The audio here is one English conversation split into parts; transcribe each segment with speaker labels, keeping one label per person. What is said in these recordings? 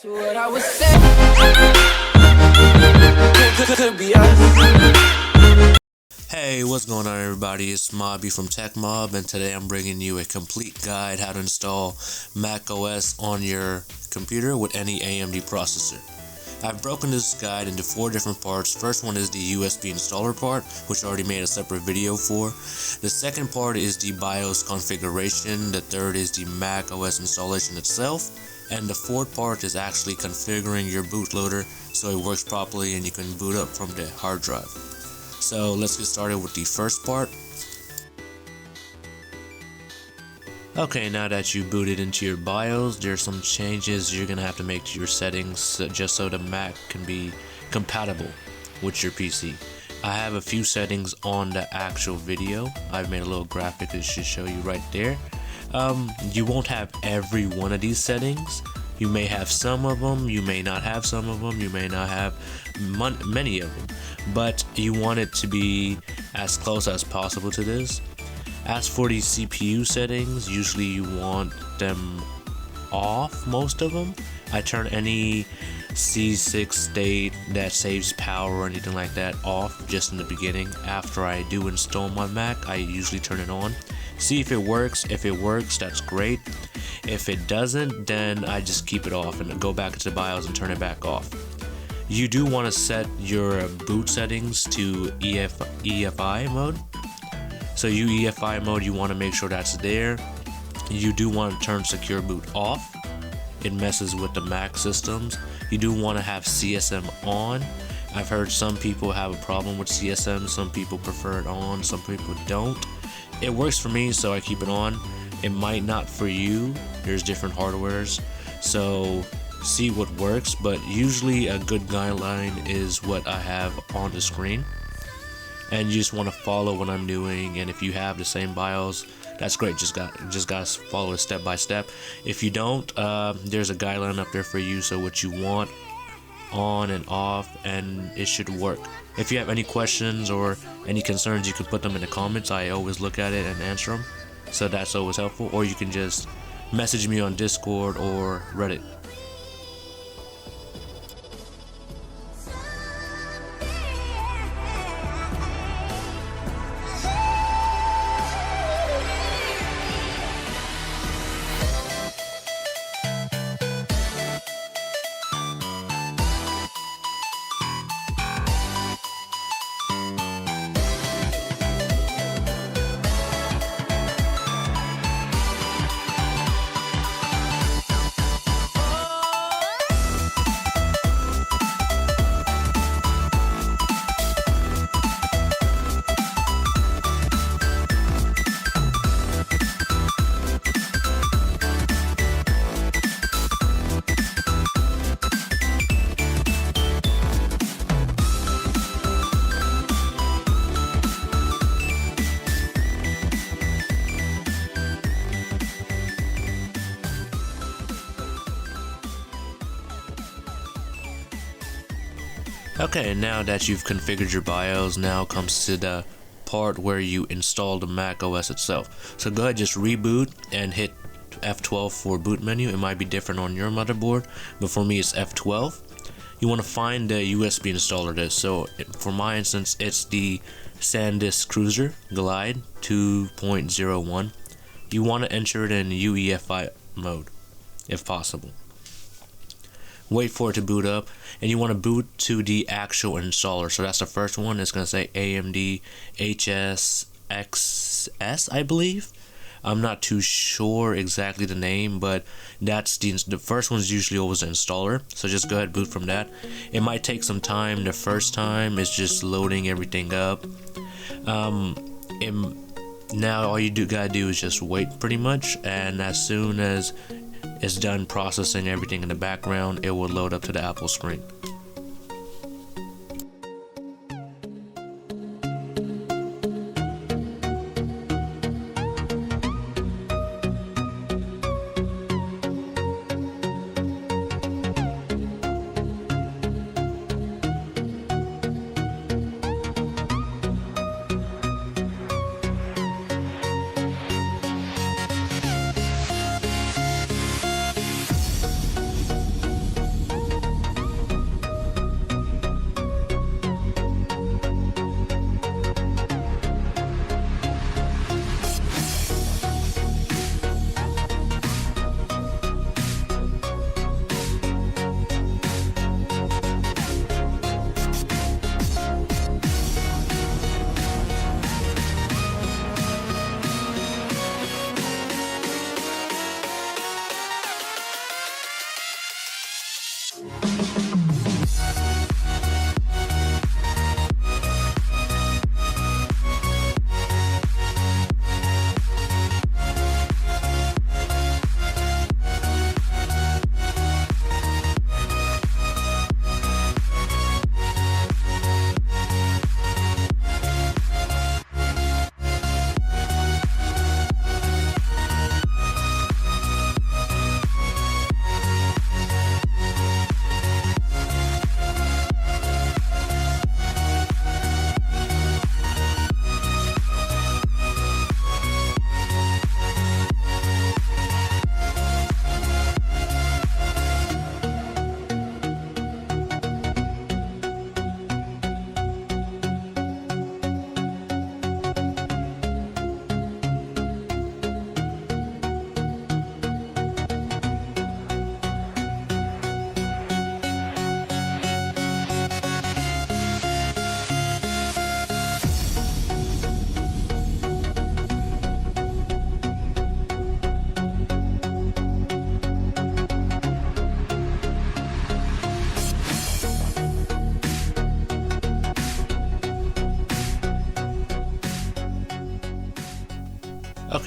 Speaker 1: To what I was saying. Could be us.
Speaker 2: Hey, what's going on everybody? It's Mobby from Tech Mob, and today I'm bringing you a complete guide how to install Mac OS on your computer with any AMD processor. I've broken this guide into 4 different parts. First one is the USB installer part, which I already made a separate video for. The second part is the BIOS configuration. The third is the Mac OS installation itself. And the fourth part is actually configuring your bootloader so it works properly and you can boot up from the hard drive. So let's get started with the first part. Okay, now that you booted into your BIOS, there's some changes you're gonna have to make to your settings just so the Mac can be compatible with your PC. I have a few settings on the actual video. I've made a little graphic that should show you right there. You won't have every one of these settings. You may have some of them, you may not have some of them, you may not have many of them, but you want it to be as close as possible to this. As for the CPU settings, usually you want them off, most of them. I turn any C6 state that saves power or anything like that off just in the beginning. After I do install my Mac, I usually turn it on. See if it works. If it works, that's great. If it doesn't, then I just keep it off and go back into the BIOS and turn it back off. You do want to set your boot settings to EFI mode. So EFI mode, you want to make sure that's there. You do want to turn secure boot off. It messes with the Mac systems. You do want to have CSM on. I've heard some people have a problem with CSM. Some people prefer it on, some people don't. It works for me, so I keep it on. It might not for you. There's different hardwares, so see what works, but usually a good guideline is what I have on the screen, and you just want to follow what I'm doing. And if you have the same BIOS, that's great. Just gotta follow it step by step. If you don't, there's a guideline up there for you, so what you want on and off, and it should work. If you have any questions or any concerns, you can put them in the comments. I always look at it and answer them, so that's always helpful. Or you can just message me on Discord or Reddit. Okay, now that you've configured your BIOS, now comes to the part where you install the Mac OS itself. So go ahead, just reboot and hit F12 for boot menu. It might be different on your motherboard, but for me it's F12. You want to find the USB installer disk. So for my instance, it's the SanDisk Cruiser Glide 2.01. You want to enter it in UEFI mode if possible. Wait for it to boot up, and you want to boot to the actual installer. So that's the first one. It's going to say AMD HSXS, I believe. I'm not too sure exactly the name, but that's the first one's usually always the installer. So just go ahead, boot from that. It might take some time. The first time it's just loading everything up. Now all you gotta do is just wait pretty much, and as soon as it's done processing everything in the background, it will load up to the Apple screen.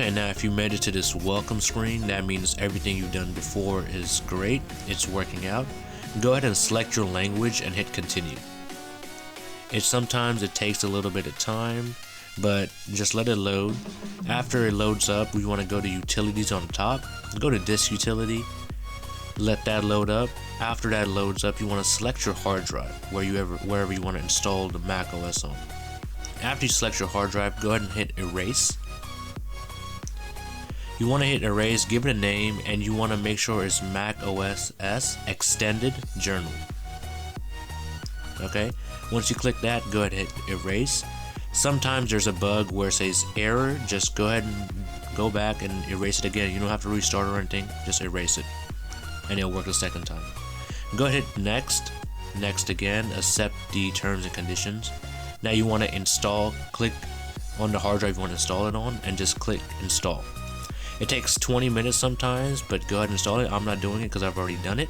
Speaker 2: Okay, now if you made it to this welcome screen, that means everything you've done before is great, it's working out. Go ahead and select your language and hit continue. Sometimes it takes a little bit of time, but just let it load. After it loads up, we want to go to utilities on the top, go to disk utility, let that load up. After that loads up, you want to select your hard drive wherever you want to install the Mac OS on. After you select your hard drive, go ahead and hit erase. You want to hit erase, give it a name, and you want to make sure it's Mac OS S Extended Journal. Okay, once you click that, go ahead and hit erase. Sometimes there's a bug where it says error. Just go ahead and go back and erase it again. You don't have to restart or anything, just erase it and it'll work the second time. Go ahead, hit next, next again, accept the terms and conditions. Now you want to install, click on the hard drive you want to install it on and just click install. It takes 20 minutes sometimes, but go ahead and install it. I'm not doing it because I've already done it.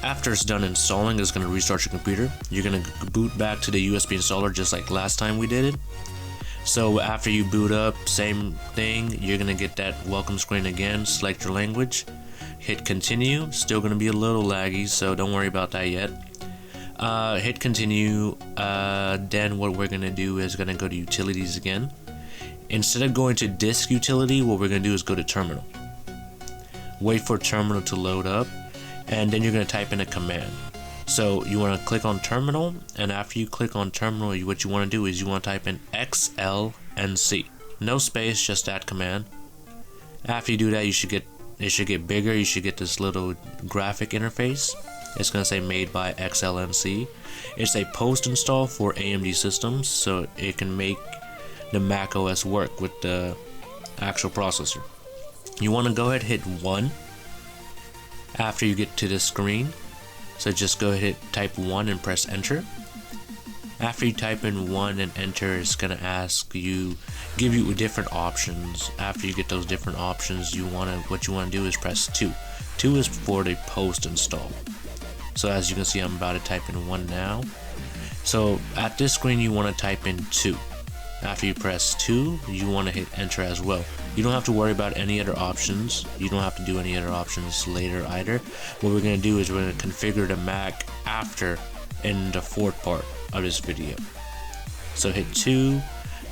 Speaker 2: After it's done installing, it's going to restart your computer. You're going to boot back to the USB installer just like last time we did it. So after you boot up, same thing, you're going to get that welcome screen again. Select your language, hit continue. Still going to be a little laggy, so don't worry about that yet. Hit continue. Then what we're going to do is going to go to utilities again. Instead of going to disk utility, what we're going to do is go to terminal. Wait for terminal to load up, and then you're going to type in a command. So you want to click on terminal, and after you click on terminal, what you want to do is you want to type in XLNC. No space, just that command. After you do that, it should get bigger. You should get this little graphic interface. It's going to say made by XLNC. It's a post install for AMD systems, so it can make the Mac OS work with the actual processor. You want to go ahead and hit 1 after you get to the screen. So just go ahead, type 1 and press enter. After you type in 1 and enter, it's gonna give you different options. After you get those different options, what you wanna do is press 2. 2 is for the post install. So as you can see, I'm about to type in 1 now. So at this screen, you wanna type in 2. After you press 2, you want to hit enter as well. You don't have to worry about any other options. You don't have to do any other options later either. What we're going to do is we're going to configure the Mac after in the fourth part of this video. So hit 2,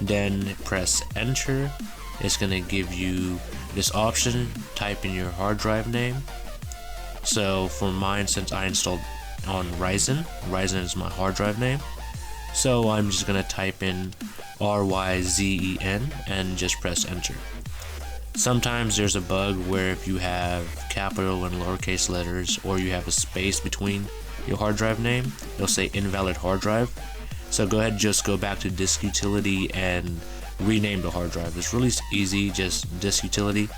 Speaker 2: then press enter. It's going to give you this option, type in your hard drive name. So for mine, since I installed on Ryzen is my hard drive name. So I'm just going to type in RYZEN and just press enter. Sometimes there's a bug where if you have capital and lowercase letters, or you have a space between your hard drive name, it'll say invalid hard drive. So go ahead, just go back to disk utility and rename the hard drive. It's really easy, just disk utility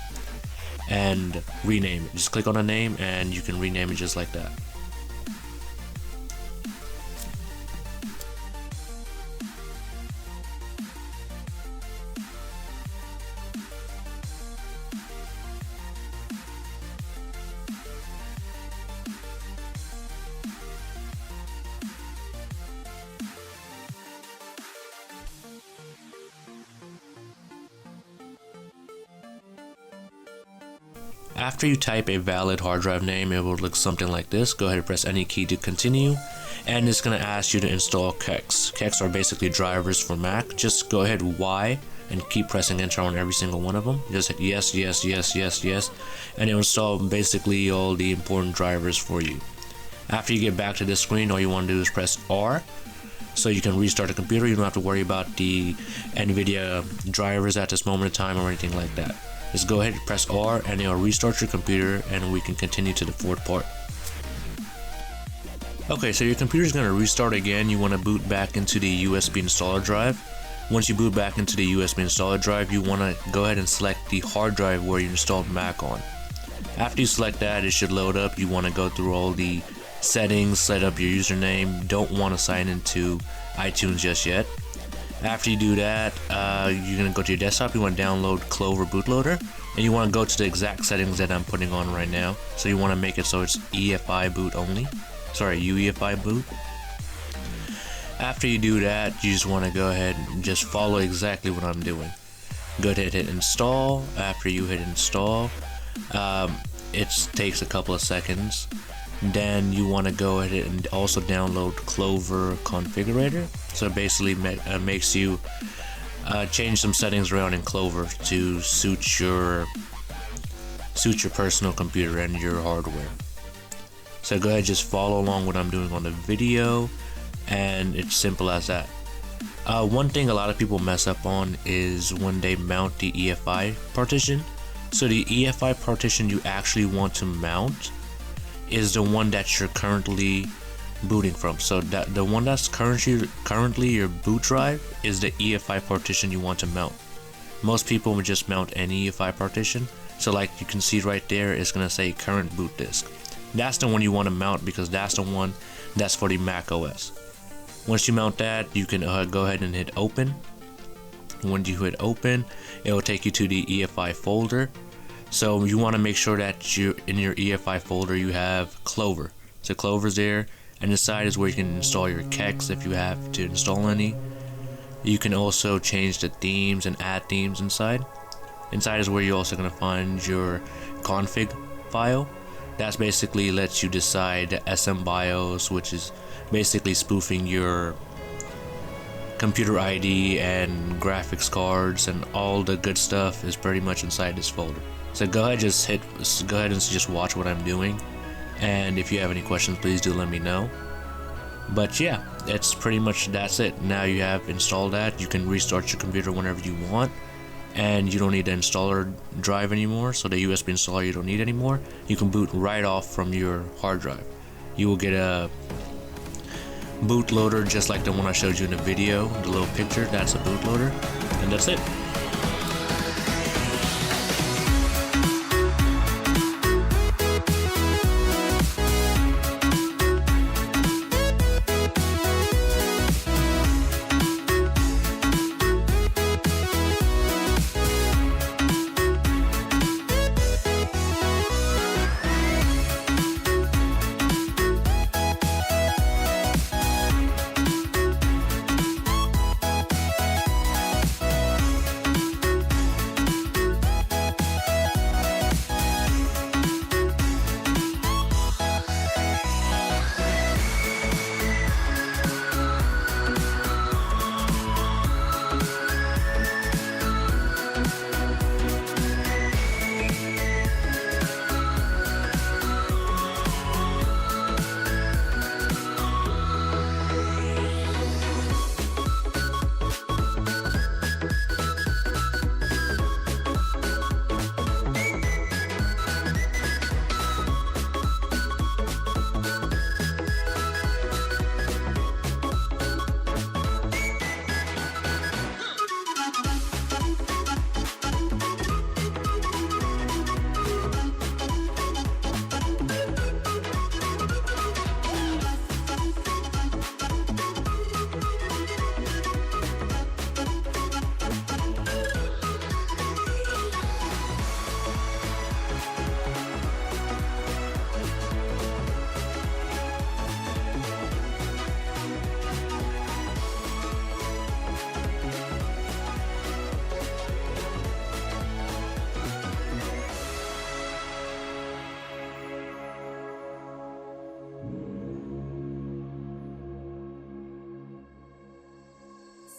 Speaker 2: and rename it. Just click on a name and you can rename it just like that. After you type a valid hard drive name, it will look something like this. Go ahead and press any key to continue, and it's going to ask you to install kex. Kex are basically drivers for Mac. Just go ahead Y and keep pressing enter on every single one of them. Just hit yes, yes, yes, yes, yes, and it will install basically all the important drivers for you. After you get back to this screen, all you want to do is press R, so you can restart the computer. You don't have to worry about the NVIDIA drivers at this moment in time or anything like that. Just go ahead and press R and it'll restart your computer, and we can continue to the fourth part. Okay, so your computer is going to restart again. You want to boot back into the USB installer drive. Once you boot back into the USB installer drive, you want to go ahead and select the hard drive where you installed Mac on. After you select that, it should load up. You want to go through all the settings, set up your username. Don't want to sign into iTunes just yet. After you do that, you're going to go to your desktop. You want to download Clover bootloader, and you want to go to the exact settings that I'm putting on right now. So you want to make it so it's EFI boot only. Sorry, UEFI boot. After you do that, you just want to go ahead and just follow exactly what I'm doing. go ahead and hit install. After you hit install, it takes a couple of seconds. Then you want to go ahead and also download Clover Configurator. So basically makes you change some settings around in Clover to suit your personal computer and your hardware. So go ahead, just follow along what I'm doing on the video, and it's simple as that. One thing a lot of people mess up on is when they mount the EFI partition. So the EFI partition you actually want to mount is the one that you're currently booting from. So that the one that's currently your boot drive is the EFI partition you want to mount. Most people would just mount any EFI partition. So like you can see right there, it's gonna say current boot disk. That's the one you want to mount because that's the one that's for the Mac OS. Once you mount that, you can go ahead and hit open. When you hit open, it will take you to the EFI folder. So you want to make sure that in your EFI folder you have Clover. So Clover's there, and inside is where you can install your kex if you have to install any. You can also change the themes and add themes inside. Inside is where you're also going to find your config file. That's basically lets you decide the SM BIOS, which is basically spoofing your computer ID and graphics cards, and all the good stuff is pretty much inside this folder. So go ahead and just watch what I'm doing, and if you have any questions, please do let me know. But yeah, it's pretty much that's it. Now you have installed that. You can restart your computer whenever you want, and you don't need the installer drive anymore. So the USB installer you don't need anymore. You can boot right off from your hard drive. You will get a bootloader just like the one I showed you in the video, the little picture. That's a bootloader, and that's it.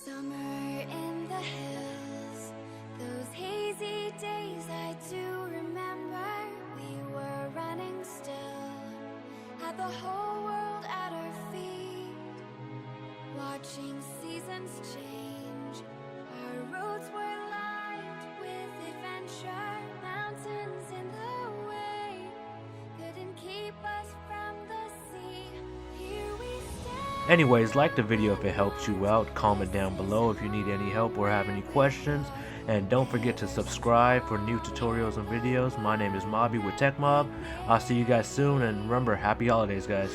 Speaker 3: Summer in the hills, those hazy days I do remember. We were running still, had the whole world at our feet, watching seasons change. Our roads were lined with adventure, mountains in the way couldn't keep us from the sea. Here we stand.
Speaker 2: Anyways, like the video if it helped you out. Comment down below if you need any help or have any questions. And don't forget to subscribe for new tutorials and videos. My name is Mobby with TechMob. I'll see you guys soon, and remember, happy holidays, guys.